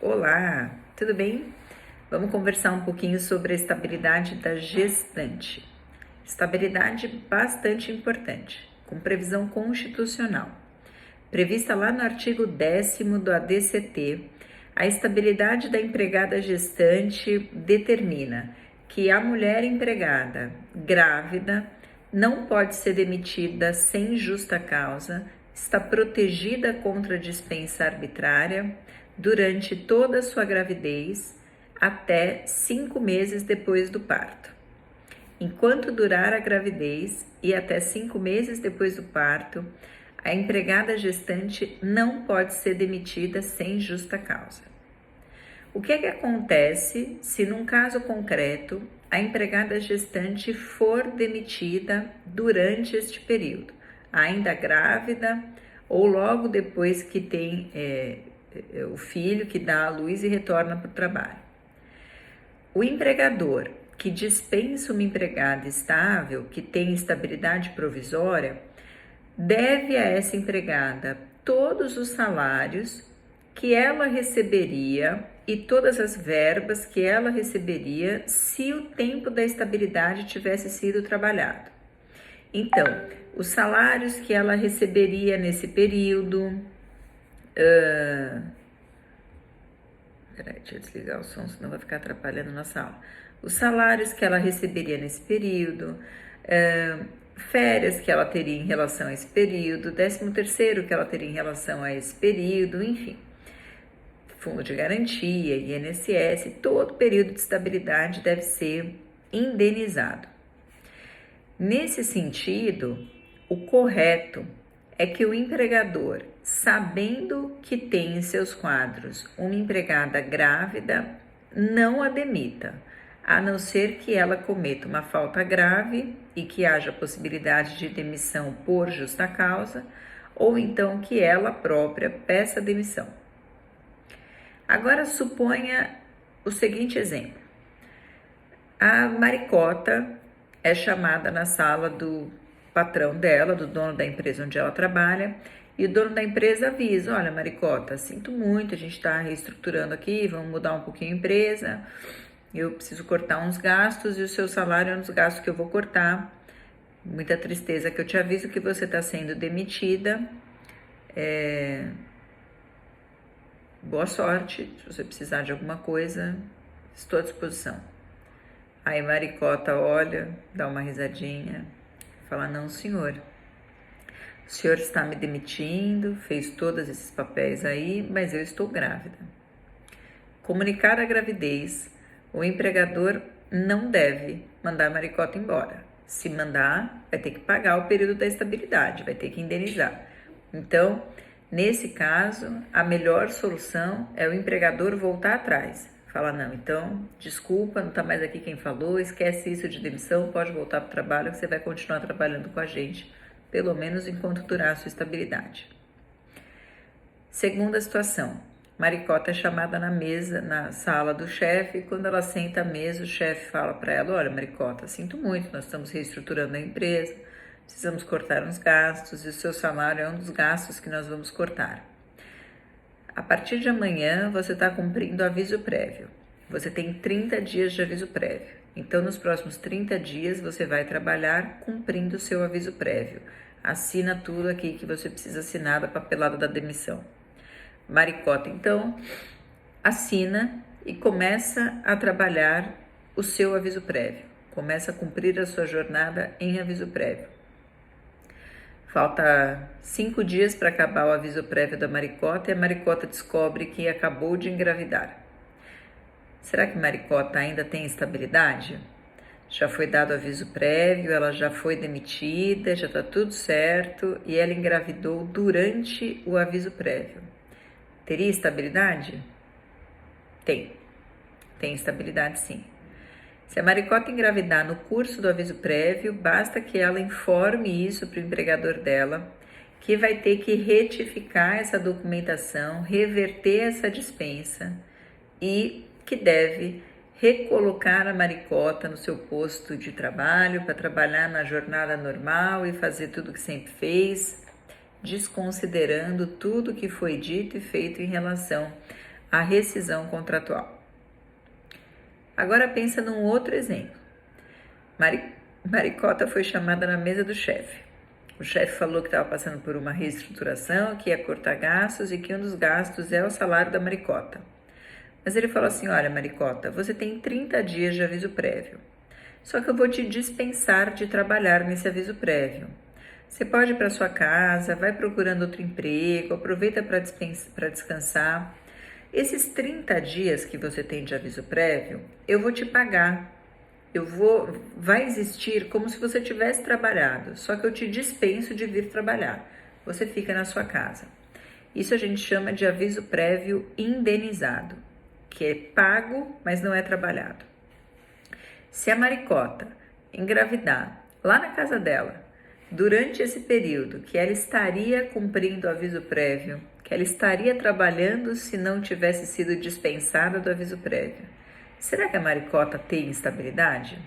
Olá, tudo bem? Vamos conversar um pouquinho sobre a estabilidade da gestante. Estabilidade bastante importante, com previsão constitucional. Prevista lá no artigo 10º do ADCT, a estabilidade da empregada gestante determina que a mulher empregada grávida não pode ser demitida sem justa causa, está protegida contra dispensa arbitrária durante toda a sua gravidez até 5 meses depois do parto. Enquanto durar a gravidez e até 5 meses depois do parto, a empregada gestante não pode ser demitida sem justa causa. O que é que acontece se, num caso concreto, a empregada gestante for demitida durante este período, ainda grávida ou logo depois que tem o filho, que dá à luz e retorna para o trabalho? O empregador que dispensa uma empregada estável, que tem estabilidade provisória, deve a essa empregada todos os salários que ela receberia e todas as verbas que ela receberia se o tempo da estabilidade tivesse sido trabalhado. Então, os salários que ela receberia nesse período... Peraí, deixa eu desligar o som, senão vai ficar atrapalhando nossa aula. Os salários que ela receberia nesse período... férias que ela teria em relação a esse período, 13º que ela teria em relação a esse período, enfim. Fundo de garantia, INSS, todo período de estabilidade deve ser indenizado. Nesse sentido, o correto é que o empregador, sabendo que tem em seus quadros uma empregada grávida, não a demita, a não ser que ela cometa uma falta grave e que haja possibilidade de demissão por justa causa, ou então que ela própria peça demissão. Agora suponha o seguinte exemplo. A Maricota é chamada na sala do patrão dela, do dono da empresa onde ela trabalha, e o dono da empresa avisa: olha, Maricota, sinto muito, a gente está reestruturando aqui, vamos mudar um pouquinho a empresa, eu preciso cortar uns gastos e o seu salário é um dos gastos que eu vou cortar. Muita tristeza que eu te aviso que você está sendo demitida. Boa sorte, se você precisar de alguma coisa, estou à disposição. Aí Maricota olha, dá uma risadinha, fala: não, senhor, o senhor está me demitindo, fez todos esses papéis aí, mas eu estou grávida. Comunicar a gravidez, o empregador não deve mandar a Maricota embora. Se mandar, vai ter que pagar o período da estabilidade, vai ter que indenizar. Então, nesse caso, a melhor solução é o empregador voltar atrás. Fala: não, então, desculpa, não está mais aqui quem falou, esquece isso de demissão, pode voltar para o trabalho, que você vai continuar trabalhando com a gente, pelo menos enquanto durar a sua estabilidade. Segunda situação, Maricota é chamada na mesa, na sala do chefe, e quando ela senta à mesa, o chefe fala para ela: olha, Maricota, sinto muito, nós estamos reestruturando a empresa, precisamos cortar uns gastos e o seu salário é um dos gastos que nós vamos cortar. A partir de amanhã, você está cumprindo aviso prévio. Você tem 30 dias de aviso prévio. Então, nos próximos 30 dias, você vai trabalhar cumprindo o seu aviso prévio. Assina tudo aqui que você precisa assinar da papelada da demissão. Maricota, então, assina e começa a trabalhar o seu aviso prévio. Começa a cumprir a sua jornada em aviso prévio. Falta 5 dias para acabar o aviso prévio da Maricota e a Maricota descobre que acabou de engravidar. Será que Maricota ainda tem estabilidade? Já foi dado aviso prévio, ela já foi demitida, já está tudo certo e ela engravidou durante o aviso prévio. Teria estabilidade? Tem estabilidade sim. Se a Maricota engravidar no curso do aviso prévio, basta que ela informe isso para o empregador dela, que vai ter que retificar essa documentação, reverter essa dispensa e que deve recolocar a Maricota no seu posto de trabalho para trabalhar na jornada normal e fazer tudo que sempre fez, desconsiderando tudo que foi dito e feito em relação a rescisão contratual. Agora pensa num outro exemplo. Maricota foi chamada na mesa do chefe. O chefe falou que estava passando por uma reestruturação, que ia cortar gastos e que um dos gastos é o salário da Maricota. Mas ele falou assim: olha, Maricota, você tem 30 dias de aviso prévio. Só que eu vou te dispensar de trabalhar nesse aviso prévio. Você pode ir para sua casa, vai procurando outro emprego, aproveita para descansar. Esses 30 dias que você tem de aviso prévio, eu vou te pagar. Vai existir como se você tivesse trabalhado, só que eu te dispenso de vir trabalhar. Você fica na sua casa. Isso a gente chama de aviso prévio indenizado, que é pago, mas não é trabalhado. Se a Maricota engravidar lá na casa dela, durante esse período que ela estaria cumprindo o aviso prévio, que ela estaria trabalhando se não tivesse sido dispensada do aviso prévio, será que a Maricota tem estabilidade?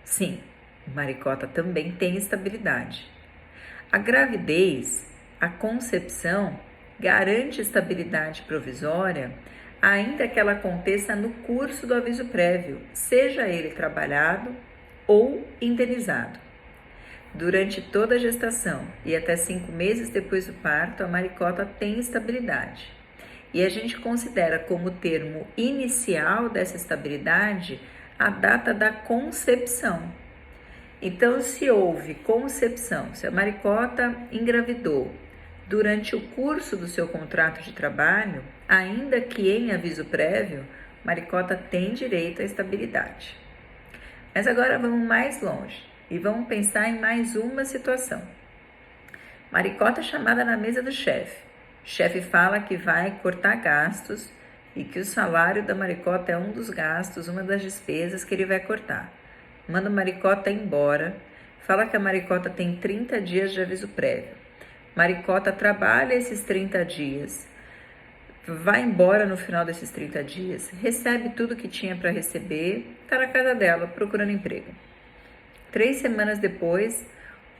Sim, a Maricota também tem estabilidade. A gravidez, a concepção, garante estabilidade provisória, ainda que ela aconteça no curso do aviso prévio, seja ele trabalhado ou indenizado. Durante toda a gestação e até 5 meses depois do parto, a Maricota tem estabilidade. E a gente considera como termo inicial dessa estabilidade a data da concepção. Então, se houve concepção, se a Maricota engravidou durante o curso do seu contrato de trabalho, ainda que em aviso prévio, Maricota tem direito à estabilidade. Mas agora vamos mais longe e vamos pensar em mais uma situação. Maricota é chamada na mesa do chefe. O chefe fala que vai cortar gastos e que o salário da Maricota é um dos gastos, uma das despesas que ele vai cortar. Manda a Maricota embora, fala que a Maricota tem 30 dias de aviso prévio. Maricota trabalha esses 30 dias, vai embora no final desses 30 dias, recebe tudo que tinha para receber, está na casa dela procurando emprego. 3 semanas depois,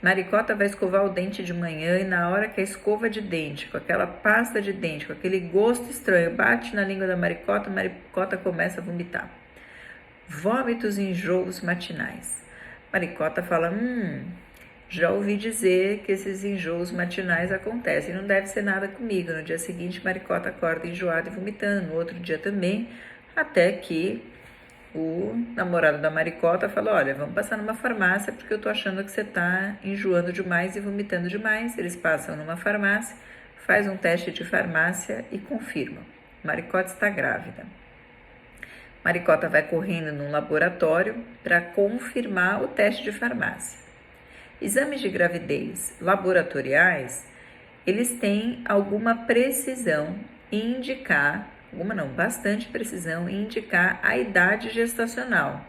Maricota vai escovar o dente de manhã e na hora que a escova de dente, com aquela pasta de dente, com aquele gosto estranho, bate na língua da Maricota, a Maricota começa a vomitar. Vômitos e enjoos matinais. Maricota fala, já ouvi dizer que esses enjoos matinais acontecem, não deve ser nada comigo. No dia seguinte, Maricota acorda enjoada e vomitando, no outro dia também, até que o namorado da Maricota fala, olha, vamos passar numa farmácia porque eu tô achando que você tá enjoando demais e vomitando demais. Eles passam numa farmácia, faz um teste de farmácia e confirmam. Maricota está grávida. Maricota vai correndo num laboratório para confirmar o teste de farmácia. Exames de gravidez laboratoriais, eles têm alguma precisão em indicar, bastante precisão em indicar a idade gestacional.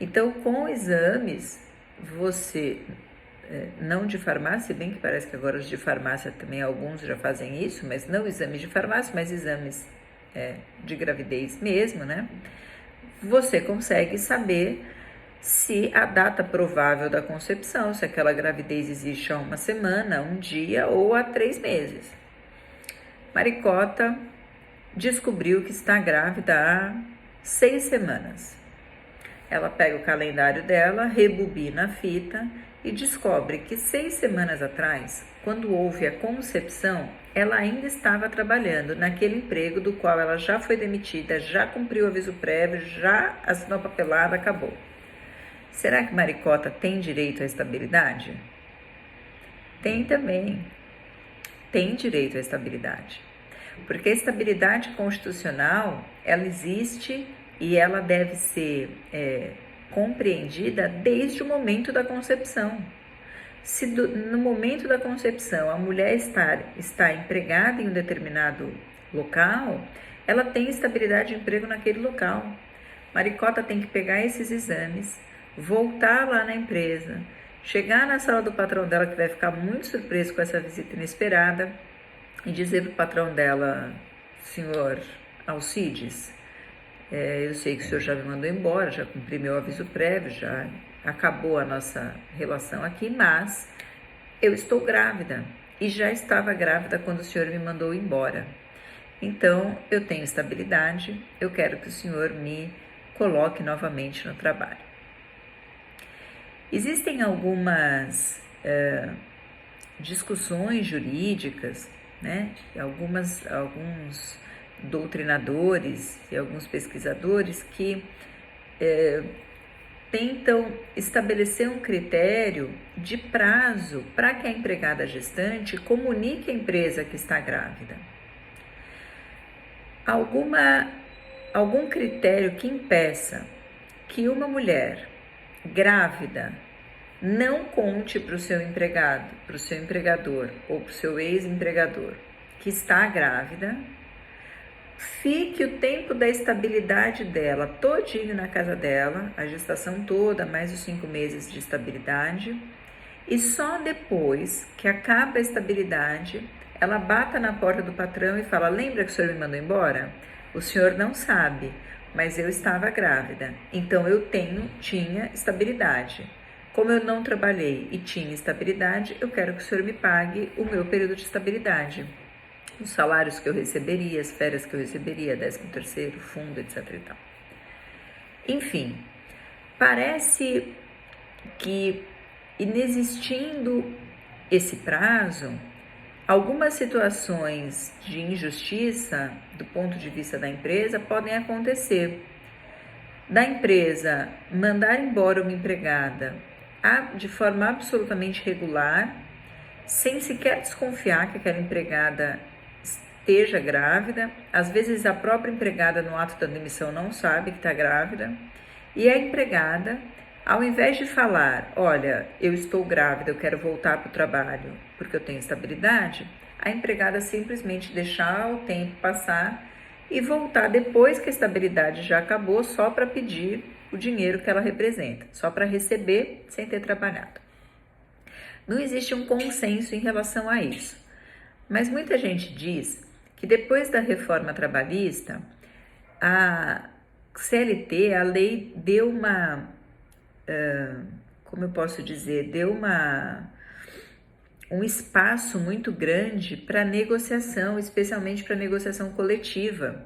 Então, com exames, você, não de farmácia, bem que parece que agora os de farmácia também alguns já fazem isso, mas não exames de farmácia, mas exames de gravidez mesmo, né? Você consegue saber se a data provável da concepção, se aquela gravidez existe há 1 semana, 1 dia ou há 3 meses. Maricota descobriu que está grávida há 6 semanas. Ela pega o calendário dela, rebobina a fita e descobre que 6 semanas atrás, quando houve a concepção, ela ainda estava trabalhando naquele emprego do qual ela já foi demitida, já cumpriu o aviso prévio, já assinou a papelada, acabou. Será que Maricota tem direito à estabilidade? Tem também. Tem direito à estabilidade. Porque a estabilidade constitucional, ela existe e ela deve ser compreendida desde o momento da concepção. Se no momento da concepção a mulher está empregada em um determinado local, ela tem estabilidade de emprego naquele local. Maricota tem que pegar esses exames, voltar lá na empresa, chegar na sala do patrão dela, que vai ficar muito surpreso com essa visita inesperada, e dizer para o patrão dela, senhor Alcides, eu sei que o senhor já me mandou embora, já cumpri meu aviso prévio, já acabou a nossa relação aqui, mas eu estou grávida e já estava grávida quando o senhor me mandou embora. Então, eu tenho estabilidade, eu quero que o senhor me coloque novamente no trabalho. Existem algumas discussões jurídicas, né? Alguns doutrinadores e alguns pesquisadores que tentam estabelecer um critério de prazo para que a empregada gestante comunique à empresa que está grávida. Algum critério que impeça que uma mulher grávida não conte para o seu empregado, para o seu empregador ou para o seu ex-empregador que está grávida, fique o tempo da estabilidade dela todinho na casa dela, a gestação toda, mais os 5 meses de estabilidade, e só depois que acaba a estabilidade, ela bata na porta do patrão e fala: lembra que o senhor me mandou embora? O senhor não sabe, mas eu estava grávida, então eu tinha estabilidade. Como eu não trabalhei e tinha estabilidade, eu quero que o senhor me pague o meu período de estabilidade. Os salários que eu receberia, as férias que eu receberia, 13º, fundo, etc e tal. Enfim, parece que, inexistindo esse prazo, algumas situações de injustiça do ponto de vista da empresa podem acontecer. Da empresa mandar embora uma empregada de forma absolutamente regular, sem sequer desconfiar que aquela empregada esteja grávida. Às vezes a própria empregada no ato da demissão não sabe que está grávida, e a empregada, ao invés de falar: olha, eu estou grávida, eu quero voltar para o trabalho porque eu tenho estabilidade, a empregada simplesmente deixar o tempo passar e voltar depois que a estabilidade já acabou, só para pedir o dinheiro que ela representa, só para receber sem ter trabalhado. Não existe um consenso em relação a isso, mas muita gente diz que depois da reforma trabalhista, a CLT, a lei deu um espaço muito grande para negociação, especialmente para negociação coletiva.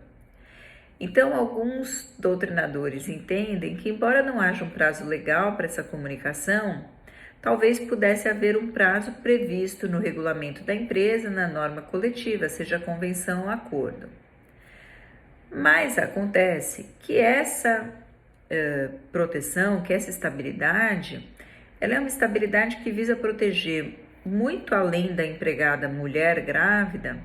Então, alguns doutrinadores entendem que, embora não haja um prazo legal para essa comunicação, talvez pudesse haver um prazo previsto no regulamento da empresa, na norma coletiva, seja convenção ou acordo. Mas acontece que essa proteção, que essa estabilidade, ela é uma estabilidade que visa proteger, muito além da empregada mulher grávida,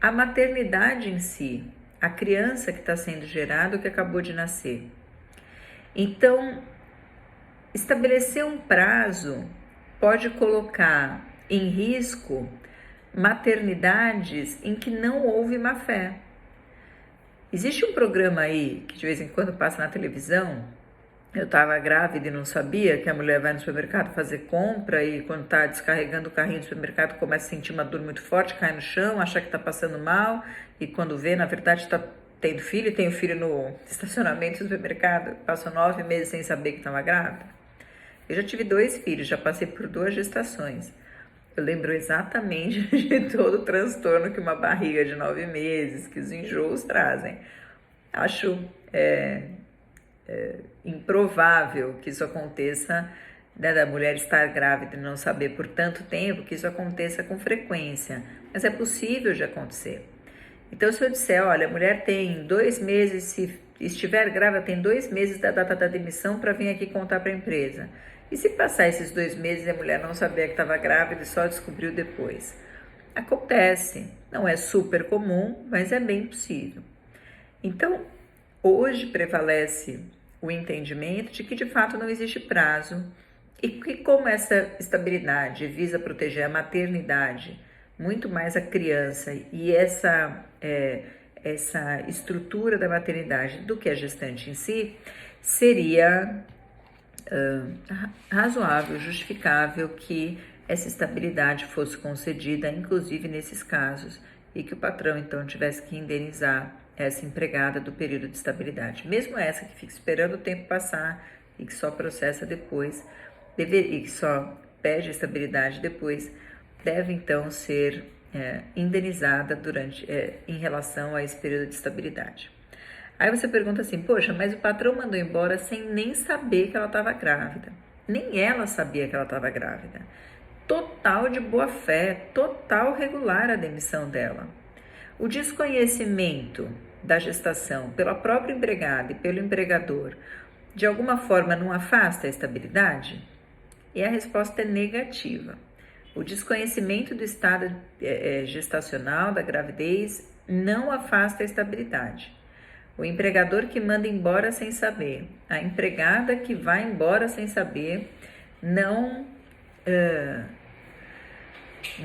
a maternidade em si, a criança que está sendo gerada, que acabou de nascer. Então, estabelecer um prazo pode colocar em risco maternidades em que não houve má-fé. Existe um programa aí que de vez em quando passa na televisão. Eu estava grávida e não sabia, que a mulher vai no supermercado fazer compra e quando está descarregando o carrinho do supermercado começa a sentir uma dor muito forte, cai no chão, acha que está passando mal e quando vê, na verdade está tendo filho e tem o filho no estacionamento do supermercado, passou 9 meses sem saber que estava grávida. Eu já tive 2 filhos, já passei por 2 gestações. Eu lembro exatamente de todo o transtorno que uma barriga de 9 meses, que os enjoos trazem. Acho improvável que isso aconteça, né, da mulher estar grávida e não saber por tanto tempo, que isso aconteça com frequência, mas é possível de acontecer. Então, se eu disser: olha, a mulher tem 2 meses, se estiver grávida, tem 2 meses da data da demissão para vir aqui contar para a empresa. E se passar esses 2 meses e a mulher não sabia que estava grávida e só descobriu depois? Acontece, não é super comum, mas é bem possível. Então, hoje prevalece o entendimento de que de fato não existe prazo e que, como essa estabilidade visa proteger a maternidade, muito mais a criança e essa estrutura da maternidade do que a gestante em si, seria razoável, justificável que essa estabilidade fosse concedida, inclusive nesses casos, e que o patrão então tivesse que indenizar essa empregada do período de estabilidade. Mesmo essa que fica esperando o tempo passar e que só processa depois, e que só pede a estabilidade depois, deve então ser indenizada em relação a esse período de estabilidade. Aí você pergunta assim, poxa, mas o patrão mandou embora sem nem saber que ela estava grávida. Nem ela sabia que ela estava grávida. Total de boa fé, total regular a demissão dela. O desconhecimento da gestação pela própria empregada e pelo empregador, de alguma forma não afasta a estabilidade? E a resposta é negativa. O desconhecimento do estado gestacional da gravidez não afasta a estabilidade. O empregador que manda embora sem saber, a empregada que vai embora sem saber, não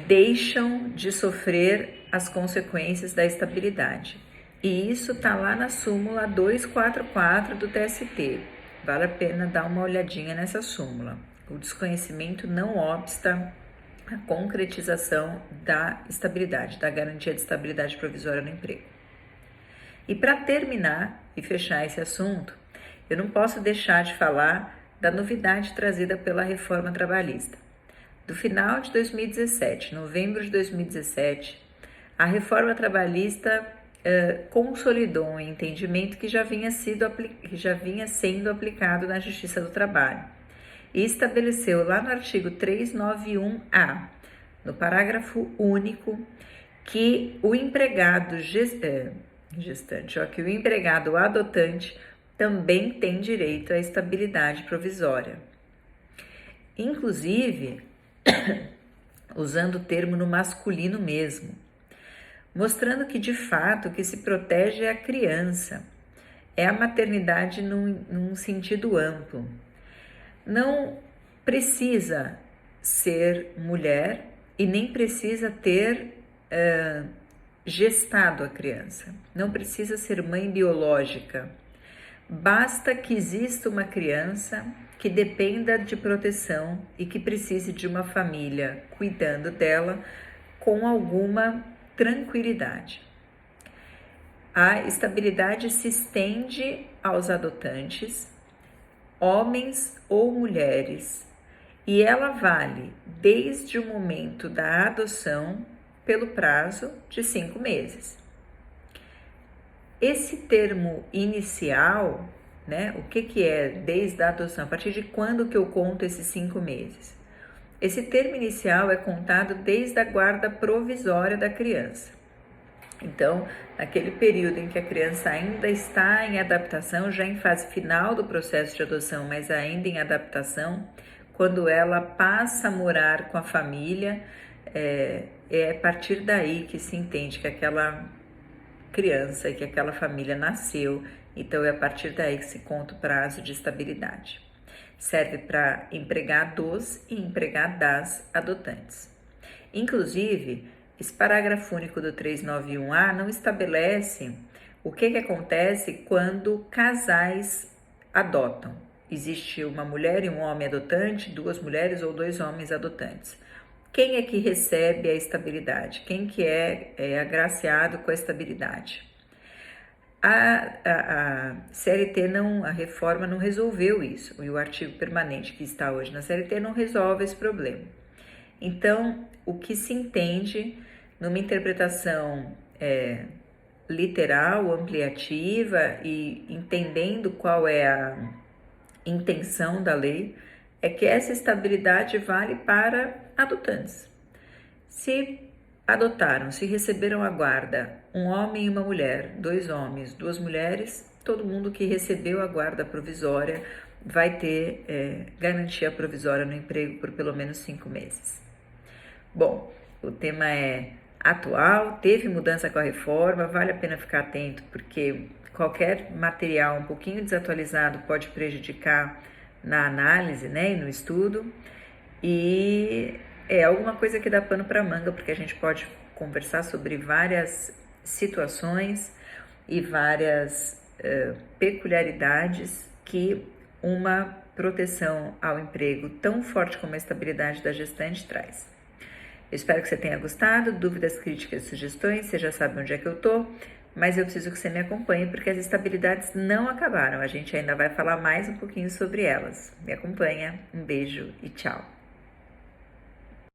deixam de sofrer as consequências da estabilidade. E isso está lá na súmula 244 do TST. Vale a pena dar uma olhadinha nessa súmula. O desconhecimento não obsta a concretização da estabilidade, da garantia de estabilidade provisória no emprego. E para terminar e fechar esse assunto, eu não posso deixar de falar da novidade trazida pela reforma trabalhista. Do final de 2017, novembro de 2017, a reforma trabalhista consolidou um entendimento que já vinha sendo aplicado na Justiça do Trabalho e estabeleceu lá no artigo 391-A, no parágrafo único, que o empregado que o empregado adotante também tem direito à estabilidade provisória. Inclusive, usando o termo no masculino mesmo, mostrando que de fato o que se protege é a criança, é a maternidade num sentido amplo. Não precisa ser mulher e nem precisa ter gestado a criança, não precisa ser mãe biológica, basta que exista uma criança que dependa de proteção e que precise de uma família cuidando dela com alguma tranquilidade. A estabilidade se estende aos adotantes, homens ou mulheres, e ela vale desde o momento da adoção pelo prazo de 5 meses. Esse termo inicial, né? O que é desde a adoção? A partir de quando que eu conto esses 5 meses? Esse termo inicial é contado desde a guarda provisória da criança. Então, naquele período em que a criança ainda está em adaptação, já em fase final do processo de adoção, mas ainda em adaptação, quando ela passa a morar com a família, é a partir daí que se entende que aquela criança e que aquela família nasceu, então é a partir daí que se conta o prazo de estabilidade. Serve para empregados e empregadas adotantes. Inclusive, esse parágrafo único do 391-A não estabelece o que acontece quando casais adotam. Existe uma mulher e um homem adotante, 2 mulheres ou 2 homens adotantes. Quem é que recebe a estabilidade? Quem que é agraciado com a estabilidade? A CLT a reforma não resolveu isso, e o artigo permanente que está hoje na CLT não resolve esse problema. Então, o que se entende numa interpretação literal, ampliativa e entendendo qual é a intenção da lei, é que essa estabilidade vale para adotantes. Se adotaram, se receberam a guarda, um homem e uma mulher, 2 homens, 2 mulheres, todo mundo que recebeu a guarda provisória vai ter garantia provisória no emprego por pelo menos 5 meses. Bom, o tema é atual, teve mudança com a reforma, vale a pena ficar atento, porque qualquer material um pouquinho desatualizado pode prejudicar na análise, né, e no estudo, e é alguma coisa que dá pano para manga, porque a gente pode conversar sobre várias situações e várias peculiaridades que uma proteção ao emprego tão forte como a estabilidade da gestante traz. Eu espero que você tenha gostado. Dúvidas, críticas, sugestões, você já sabe onde é que eu tô, mas eu preciso que você me acompanhe porque as estabilidades não acabaram. A gente ainda vai falar mais um pouquinho sobre elas. Me acompanha, um beijo e tchau!